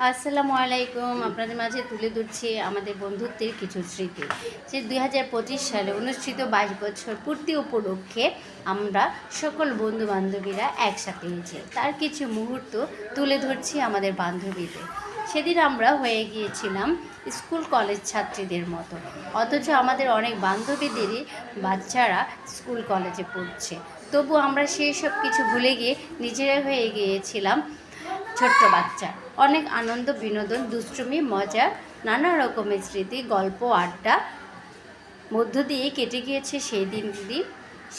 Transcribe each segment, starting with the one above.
আসসালামু আলাইকুম। আপনাদের মাঝে তুলে ধরছি আমাদের বন্ধুত্বের কিছু স্মৃতি। যে ২০২৫ সালে অনুষ্ঠিত ২২ বছর পূর্তি উপলক্ষে আমরা সকল বন্ধু-বান্ধবীরা একসাথে হয়েছি। তার কিছু মুহূর্ত তুলে ধরছি আমাদের বান্ধবীদের। সেদিন আমরা হয়ে গিয়েছিলাম স্কুল কলেজ ছাত্রীদের মতো। অথচ আমাদের অনেক বান্ধবীদেরই বাচ্চারা স্কুল কলেজে পড়ছে। তবু আমরা সেই সব কিছু ভুলে গিয়ে নিজেরাই হয়ে গিয়েছিলাম ছোট্ট বাচ্চা। অনেক আনন্দ, বিনোদন, দুষ্টুমি, মজা, নানা রকমের স্মৃতি, গল্প, আড্ডা মধ্য দিয়ে কেটে গিয়েছে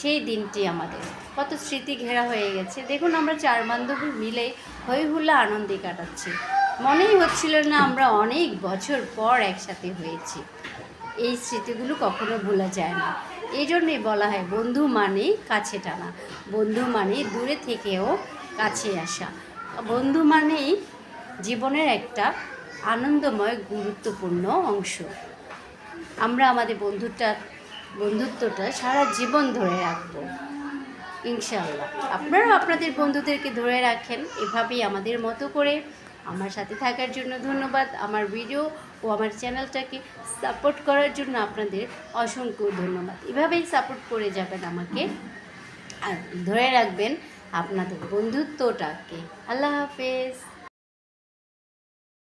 সেই দিনটি আমাদের কত স্মৃতি ঘেরা হয়ে গেছে। দেখুন, আমরা 4 বান্ধবী মিলে হই হুল্লা আনন্দে কাটাচ্ছি। মনেই হচ্ছিল না আমরা অনেক বছর পর একসাথে হয়েছি। এই স্মৃতিগুলো কখনো ভোলা যায় না। এই জন্যই বলা হয় বন্ধু মানেই কাছে টানা, বন্ধু মানেই দূরে থেকেও কাছে আসা, বন্ধু মানেই জীবনের একটা আনন্দময় গুরুত্বপূর্ণ অংশ। আমরা আমাদের বন্ধুত্বটা সারা জীবন ধরে রাখবো ইনশাআল্লাহ। আপনারাও আপনাদের বন্ধুদেরকে ধরে রাখেন এভাবেই আমাদের মতো করে। আমার সাথে থাকার জন্য ধন্যবাদ। আমার ভিডিও ও আমার চ্যানেলটাকে সাপোর্ট করার জন্য আপনাদের অসংখ্য ধন্যবাদ। এভাবেই সাপোর্ট করে যাবেন আমাকে, আর ধরে রাখবেন আপনাদের বন্ধুত্বটাকে। আল্লাহ হাফেজ।